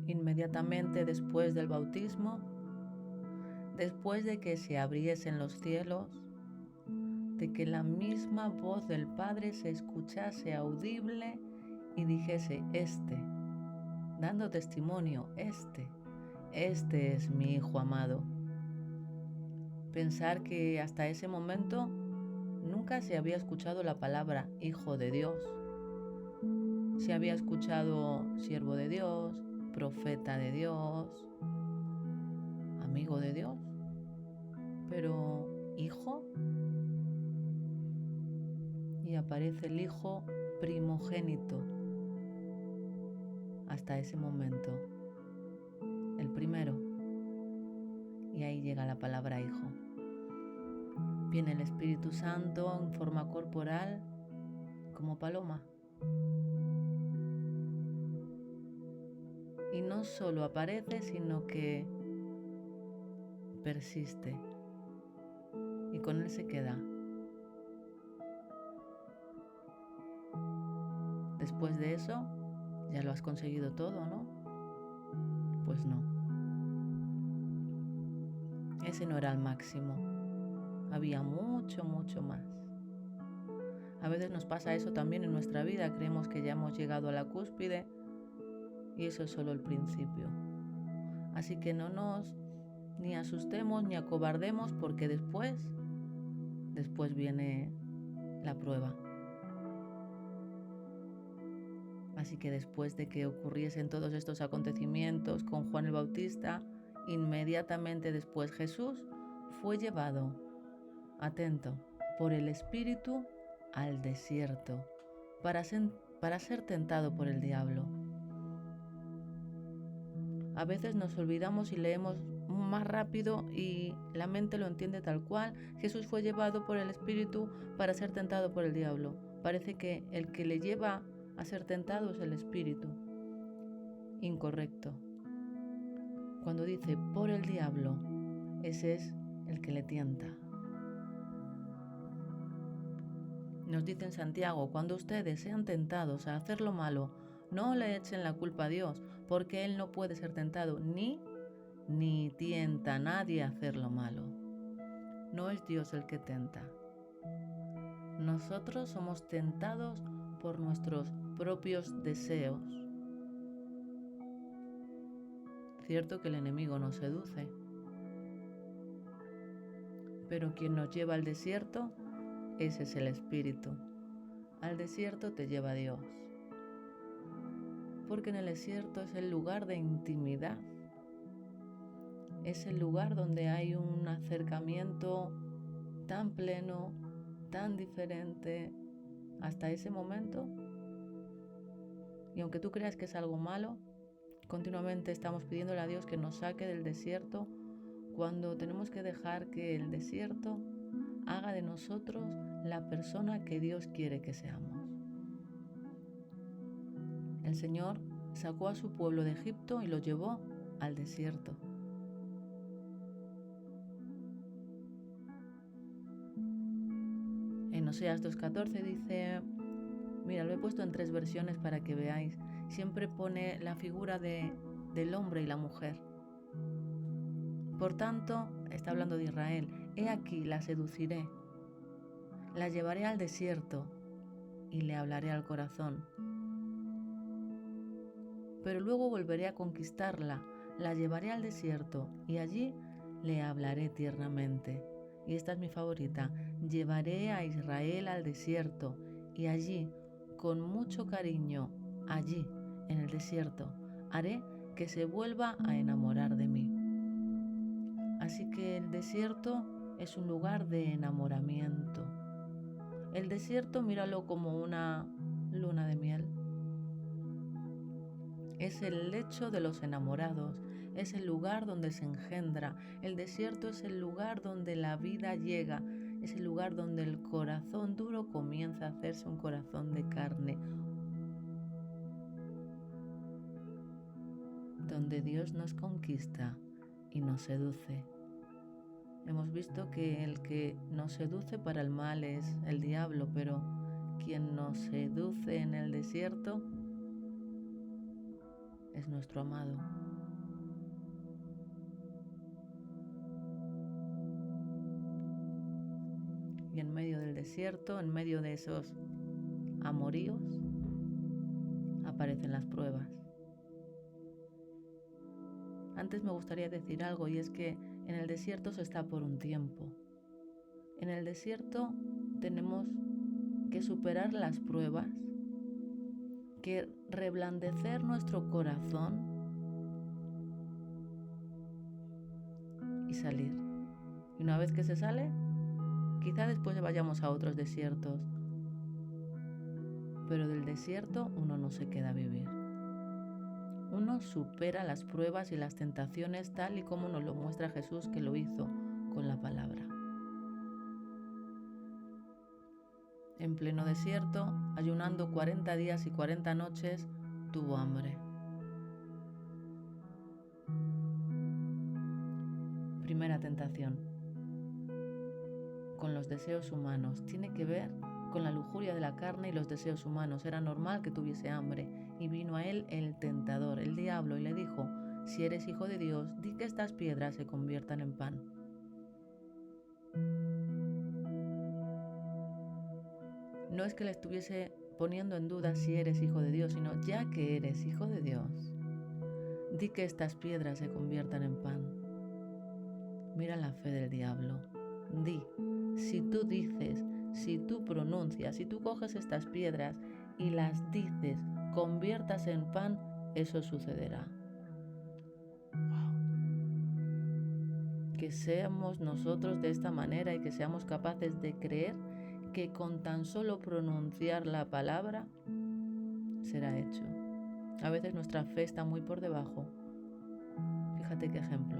Inmediatamente después del bautismo, después de que se abriesen los cielos, de que la misma voz del Padre se escuchase audible y dijese: dando testimonio, este es mi Hijo amado. Pensar que hasta ese momento nunca se había escuchado la palabra Hijo de Dios. Se había escuchado siervo de Dios, profeta de Dios, amigo de Dios, pero ¿hijo? Y aparece el Hijo primogénito. Hasta ese momento, el primero. Y ahí llega la palabra Hijo. Viene el Espíritu Santo en forma corporal como paloma. Y no solo aparece, sino que persiste. Y con él se queda. Después de eso, ya lo has conseguido todo, ¿no? Pues no. Ese no era el máximo. Había mucho, mucho más. A veces nos pasa eso también en nuestra vida. Creemos que ya hemos llegado a la cúspide y eso es solo el principio. Así que no nos ni asustemos ni acobardemos, porque después viene la prueba. Así que después de que ocurriesen todos estos acontecimientos con Juan el Bautista, inmediatamente después Jesús fue llevado, atento, por el Espíritu al desierto para ser tentado por el diablo. A veces nos olvidamos y leemos más rápido y la mente lo entiende tal cual. Jesús fue llevado por el Espíritu para ser tentado por el diablo. Parece que el que le lleva a ser tentado es el Espíritu. Incorrecto. Cuando dice por el diablo, ese es el que le tienta. Nos dice en Santiago: cuando ustedes sean tentados a hacer lo malo, no le echen la culpa a Dios, porque Él no puede ser tentado ni tienta a nadie a hacer lo malo. No es Dios el que tenta. Nosotros somos tentados por nuestros propios deseos. Cierto que el enemigo nos seduce, pero quien nos lleva al desierto, ese es el Espíritu. Al desierto te lleva Dios, porque en el desierto es el lugar de intimidad. Es el lugar donde hay un acercamiento tan pleno, tan diferente hasta ese momento. Y aunque tú creas que es algo malo, continuamente estamos pidiéndole a Dios que nos saque del desierto, cuando tenemos que dejar que el desierto haga de nosotros la persona que Dios quiere que seamos. El Señor sacó a su pueblo de Egipto y lo llevó al desierto. En Oseas 2:14 dice, mira, lo he puesto en 3 versiones para que veáis, siempre pone la figura del hombre y la mujer. Por tanto, está hablando de Israel, he aquí la seduciré, la llevaré al desierto y le hablaré al corazón. Pero luego volveré a conquistarla, la llevaré al desierto y allí le hablaré tiernamente. Y esta es mi favorita, llevaré a Israel al desierto y allí, con mucho cariño, allí, en el desierto, haré que se vuelva a enamorar de mí. Así que el desierto es un lugar de enamoramiento. El desierto míralo como una luna de miel. Es el lecho de los enamorados, es el lugar donde se engendra. El desierto es el lugar donde la vida llega, es el lugar donde el corazón duro comienza a hacerse un corazón de carne, donde Dios nos conquista y nos seduce. Hemos visto que el que nos seduce para el mal es el diablo, pero quien nos seduce en el desierto es nuestro amado. Y en medio del desierto, en medio de esos amoríos, aparecen las pruebas. Antes me gustaría decir algo, y es que en el desierto se está por un tiempo. En el desierto tenemos que superar las pruebas, que reblandecer nuestro corazón y salir. Y una vez que se sale, quizá después vayamos a otros desiertos, pero del desierto uno no se queda a vivir. Uno supera las pruebas y las tentaciones tal y como nos lo muestra Jesús, que lo hizo con la palabra. En pleno desierto, ayunando 40 días y 40 noches, tuvo hambre. Primera tentación, con los deseos humanos. Tiene que ver con la lujuria de la carne y los deseos humanos. Era normal que tuviese hambre, y vino a él el tentador, el diablo, y le dijo: si eres hijo de Dios, di que estas piedras se conviertan en pan. No es que le estuviese poniendo en duda si eres hijo de Dios, sino ya que eres hijo de Dios, di que estas piedras se conviertan en pan. Mira la fe del diablo. Di, si tú dices, si tú pronuncias, si tú coges estas piedras y las dices, conviertas en pan, eso sucederá. Wow. Que seamos nosotros de esta manera y que seamos capaces de creer que con tan solo pronunciar la palabra será hecho. A veces nuestra fe está muy por debajo. Fíjate qué ejemplo.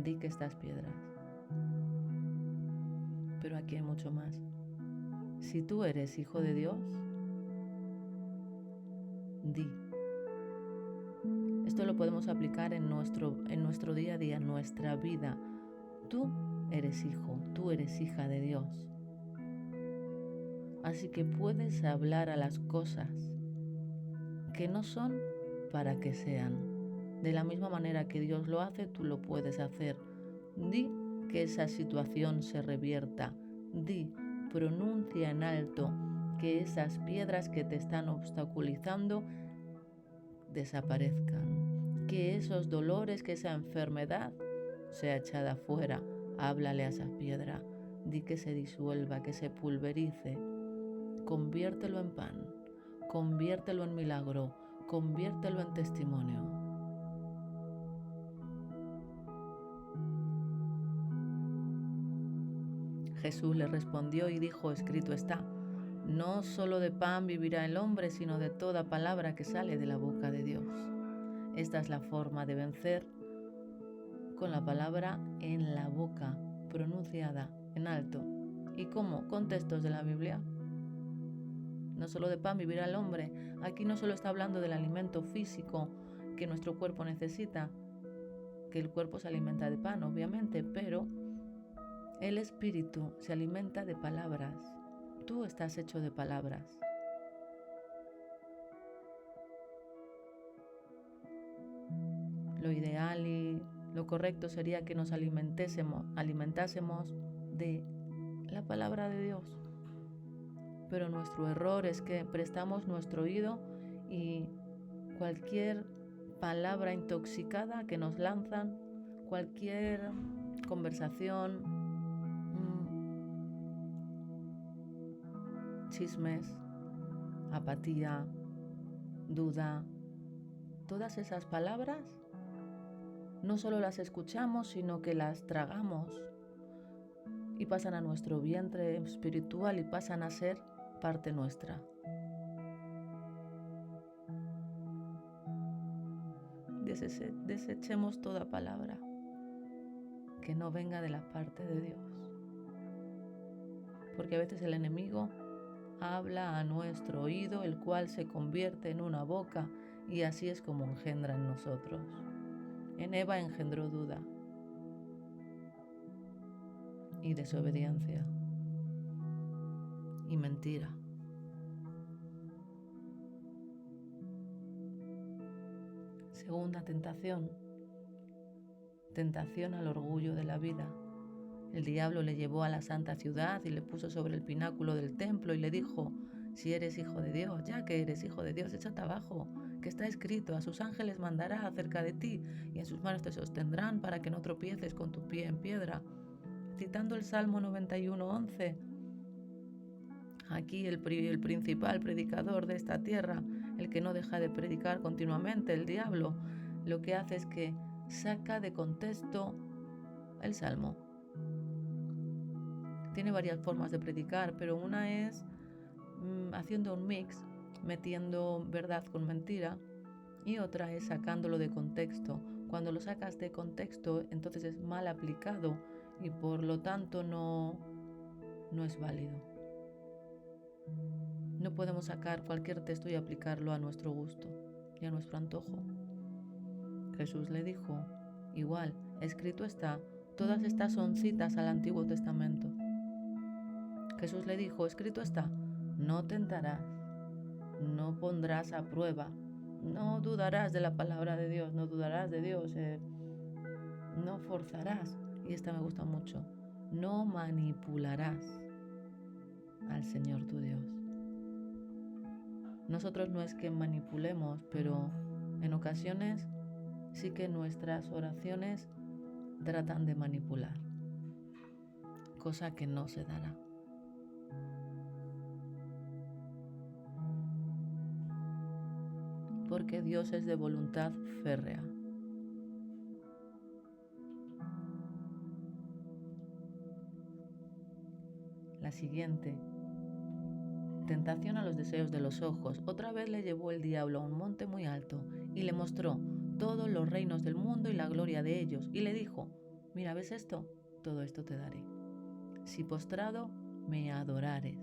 Di que estas piedras. Pero aquí hay mucho más. Si tú eres hijo de Dios, di. Esto lo podemos aplicar en nuestro día a día, en nuestra vida. Tú eres hijo, tú eres hija de Dios. Así que puedes hablar a las cosas que no son para que sean. De la misma manera que Dios lo hace, tú lo puedes hacer. Di que esa situación se revierta. Di, pronuncia en alto que esas piedras que te están obstaculizando desaparezcan. Que esos dolores, que esa enfermedad sea echada fuera. Háblale a esa piedra. Di que se disuelva, que se pulverice. Conviértelo en pan. Conviértelo en milagro. Conviértelo en testimonio. Jesús le respondió y dijo: escrito está, no solo de pan vivirá el hombre, sino de toda palabra que sale de la boca de Dios. Esta es la forma de vencer, con la palabra en la boca, pronunciada en alto. ¿Y cómo? Con textos de la Biblia. No solo de pan vivirá el hombre. Aquí no solo está hablando del alimento físico que nuestro cuerpo necesita, que el cuerpo se alimenta de pan, obviamente, pero el espíritu se alimenta de palabras. Tú estás hecho de palabras. Lo ideal y lo correcto sería que nos alimentásemos de la palabra de Dios. Pero nuestro error es que prestamos nuestro oído y cualquier palabra intoxicada que nos lanzan, cualquier conversación, chismes, apatía, duda, todas esas palabras no solo las escuchamos, sino que las tragamos y pasan a nuestro vientre espiritual y pasan a ser parte nuestra. Desechemos toda palabra que no venga de la parte de Dios. Porque a veces el enemigo habla a nuestro oído, el cual se convierte en una boca, y así es como engendra en nosotros. En Eva engendró duda y desobediencia y mentira. Segunda tentación, tentación al orgullo de la vida. El diablo le llevó a la santa ciudad y le puso sobre el pináculo del templo y le dijo: si eres hijo de Dios, ya que eres hijo de Dios, échate abajo, que está escrito: a sus ángeles mandará acerca de ti y en sus manos te sostendrán para que no tropieces con tu pie en piedra. Citando el Salmo 91:11. Aquí el principal predicador de esta tierra, el que no deja de predicar continuamente, el diablo, lo que hace es que saca de contexto el Salmo. Tiene varias formas de predicar, pero una es haciendo un mix, metiendo verdad con mentira, y otra es sacándolo de contexto. Cuando lo sacas de contexto, entonces es mal aplicado y por lo tanto no es válido. No podemos sacar cualquier texto y aplicarlo a nuestro gusto y a nuestro antojo. Jesús le dijo: igual, escrito está. Todas estas son citas al Antiguo Testamento. Jesús le dijo: escrito está, no tentarás, no pondrás a prueba, no dudarás de la palabra de Dios, no dudarás de Dios, no forzarás, y esta me gusta mucho, no manipularás al Señor tu Dios. Nosotros no es que manipulemos, pero en ocasiones sí que nuestras oraciones tratan de manipular, cosa que no se dará. Porque Dios es de voluntad férrea. La siguiente, tentación a los deseos de los ojos. Otra vez le llevó el diablo a un monte muy alto y le mostró todos los reinos del mundo y la gloria de ellos. Y le dijo: mira, ¿ves esto? Todo esto te daré, si postrado me adorares.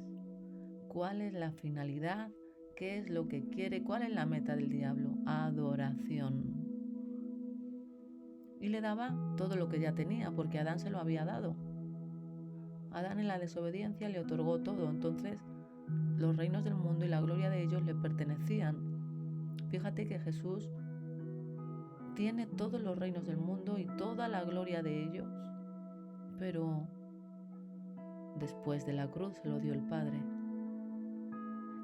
¿Cuál es la finalidad? ¿Qué es lo que quiere? ¿Cuál es la meta del diablo? Adoración. Y le daba todo lo que ya tenía, porque Adán se lo había dado. Adán en la desobediencia le otorgó todo, entonces los reinos del mundo y la gloria de ellos le pertenecían. Fíjate que Jesús tiene todos los reinos del mundo y toda la gloria de ellos, pero después de la cruz se lo dio el Padre.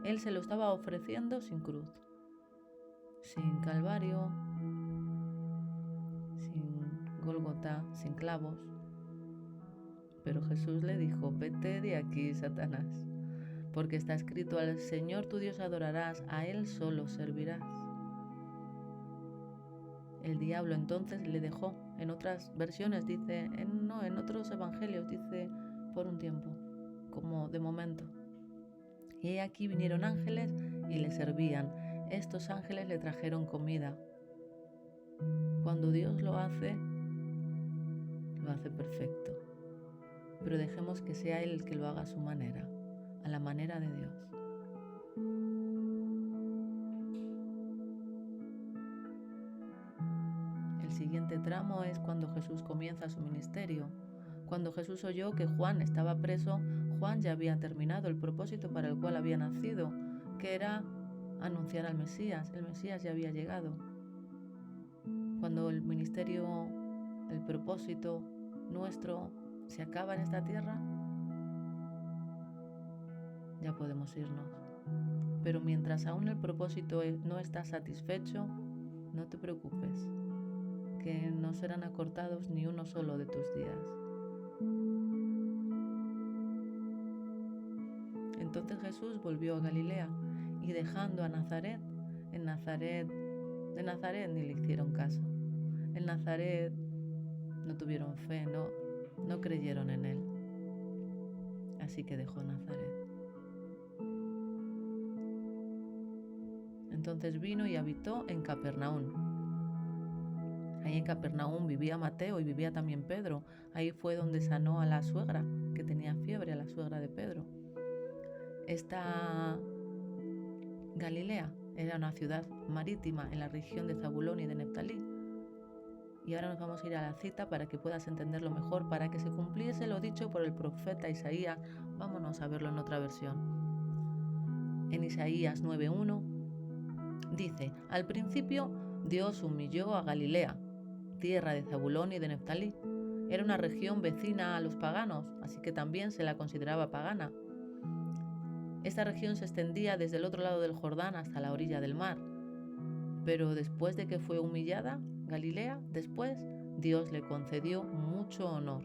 Él se lo estaba ofreciendo sin cruz, sin Calvario, sin Gólgota, sin clavos. Pero Jesús le dijo: vete de aquí, Satanás, porque está escrito: al Señor tu Dios adorarás, a Él solo servirás. El diablo entonces le dejó. En otras versiones dice, en otros evangelios dice por un tiempo, como de momento. Y aquí vinieron ángeles y le servían. Estos ángeles le trajeron comida. Cuando Dios lo hace perfecto. Pero dejemos que sea Él el que lo haga a su manera, a la manera de Dios. El siguiente tramo es cuando Jesús comienza su ministerio. Cuando Jesús oyó que Juan estaba preso, Juan ya había terminado el propósito para el cual había nacido, que era anunciar al Mesías. El Mesías ya había llegado. Cuando el ministerio, el propósito nuestro se acaba en esta tierra, ya podemos irnos. Pero mientras aún el propósito no está satisfecho, no te preocupes, que no serán acortados ni uno solo de tus días. Entonces Jesús volvió a Galilea y dejando a Nazaret, de Nazaret ni le hicieron caso. En Nazaret no tuvieron fe, no creyeron en él. Así que dejó Nazaret. Entonces vino y habitó en Capernaum. Ahí en Capernaum vivía Mateo y vivía también Pedro. Ahí fue donde sanó a la suegra que tenía fiebre, a la suegra de Pedro. Esta Galilea era una ciudad marítima en la región de Zabulón y de Neftalí. Y ahora nos vamos a ir a la cita para que puedas entenderlo mejor, para que se cumpliese lo dicho por el profeta Isaías. Vámonos a verlo en otra versión. En Isaías 9:1 dice: al principio Dios humilló a Galilea, tierra de Zabulón y de Neftalí. Era una región vecina a los paganos, así que también se la consideraba pagana. Esta región se extendía desde el otro lado del Jordán hasta la orilla del mar. Pero después de que fue humillada, Galilea, después Dios le concedió mucho honor,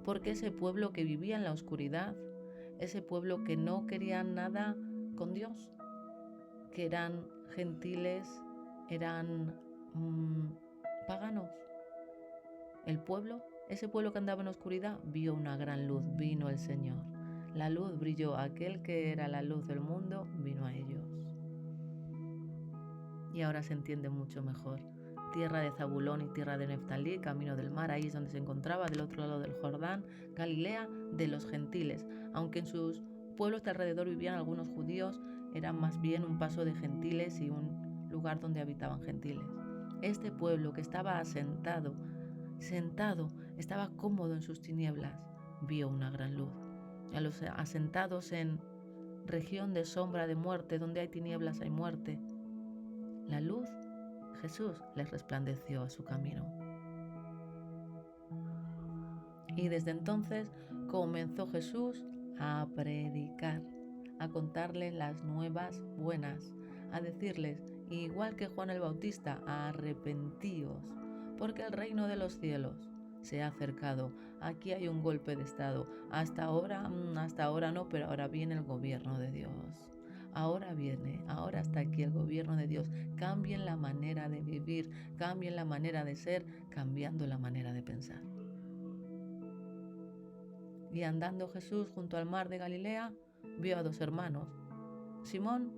porque ese pueblo que vivía en la oscuridad, ese pueblo que no quería nada con Dios, que eran gentiles, eran paganos, ese pueblo que andaba en oscuridad, vio una gran luz, vino el Señor. La luz brilló, aquel que era la luz del mundo, vino a ellos. Y ahora se entiende mucho mejor. Tierra de Zabulón y tierra de Neftalí, camino del mar, ahí es donde se encontraba, del otro lado del Jordán, Galilea de los gentiles. Aunque en sus pueblos de alrededor vivían algunos judíos, era más bien un paso de gentiles y un lugar donde habitaban gentiles. Este pueblo que estaba sentado, estaba cómodo en sus tinieblas, vio una gran luz. A los asentados en región de sombra de muerte, donde hay tinieblas hay muerte, la luz, Jesús, les resplandeció a su camino. Y desde entonces comenzó Jesús a predicar, a contarles las nuevas buenas, a decirles, igual que Juan el Bautista, arrepentíos, porque el reino de los cielos se ha acercado. Aquí hay un golpe de estado. Hasta ahora no, pero ahora viene el gobierno de Dios. Ahora está aquí el gobierno de Dios. Cambien la manera de vivir, cambien la manera de ser, cambiando la manera de pensar. Y andando Jesús junto al mar de Galilea, vio a dos hermanos, Simón,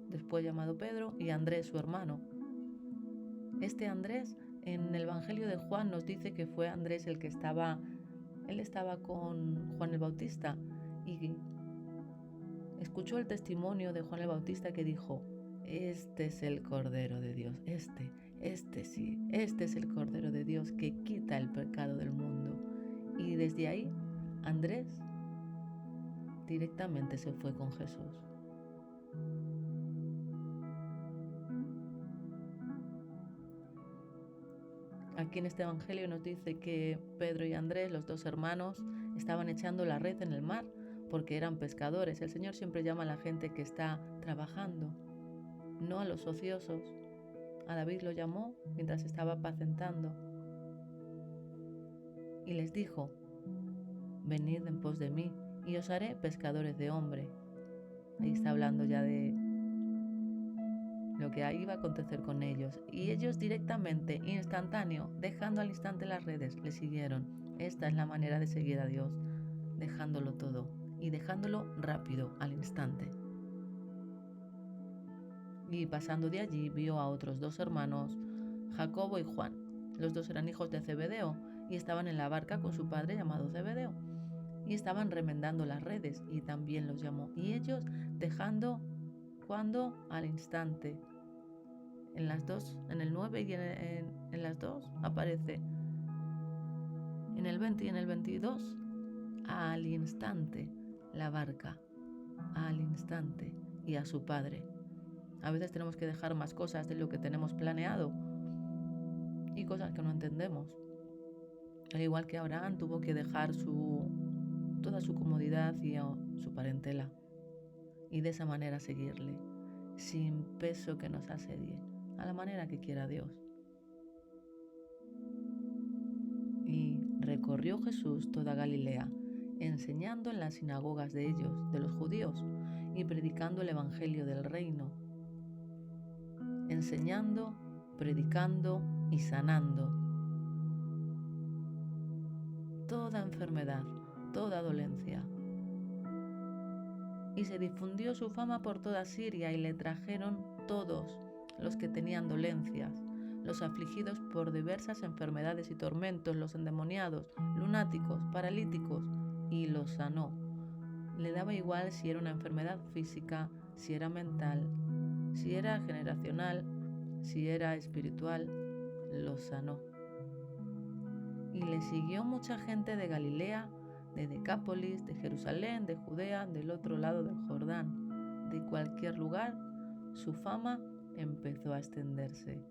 después llamado Pedro, y Andrés, su hermano. Este Andrés, en el Evangelio de Juan nos dice que fue Andrés él estaba con Juan el Bautista y escuchó el testimonio de Juan el Bautista que dijo, este es el Cordero de Dios, este es el Cordero de Dios que quita el pecado del mundo. Y desde ahí, Andrés directamente se fue con Jesús. Aquí en este Evangelio nos dice que Pedro y Andrés, los dos hermanos, estaban echando la red en el mar porque eran pescadores. El Señor siempre llama a la gente que está trabajando, no a los ociosos. A David lo llamó mientras estaba apacentando y les dijo, venid en pos de mí y os haré pescadores de hombre. Ahí está hablando ya de lo que iba a acontecer con ellos. Y ellos directamente, instantáneo, dejando al instante las redes, le siguieron. Esta es la manera de seguir a Dios, dejándolo todo y dejándolo rápido, al instante. Y pasando de allí vio a otros dos hermanos, Jacobo y Juan. Los dos eran hijos de Zebedeo y estaban en la barca con su padre llamado Zebedeo. Y estaban remendando las redes y también los llamó. Y ellos dejando, ¿cuándo? Al instante. En las dos, en el 9 y en las dos aparece. En el 20 y en el 22, al instante, la barca. Al instante. Y a su padre. A veces tenemos que dejar más cosas de lo que tenemos planeado y cosas que no entendemos. Al igual que Abraham tuvo que dejar toda su comodidad y su parentela y de esa manera seguirle, sin peso que nos asedie, a la manera que quiera Dios. Y recorrió Jesús toda Galilea, enseñando en las sinagogas de ellos, de los judíos, y predicando el evangelio del reino, enseñando, predicando y sanando toda enfermedad, toda dolencia. Y se difundió su fama por toda Siria y le trajeron todos los que tenían dolencias, los afligidos por diversas enfermedades y tormentos, los endemoniados, lunáticos, paralíticos, y los sanó. Le daba igual si era una enfermedad física, si era mental, si era generacional, si era espiritual, los sanó. Y le siguió mucha gente de Galilea, de Decápolis, de Jerusalén, de Judea, del otro lado del Jordán. De cualquier lugar, su fama empezó a extenderse.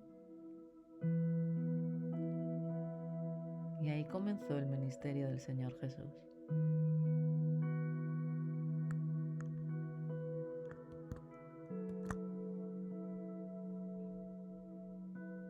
comenzó el ministerio del Señor Jesús.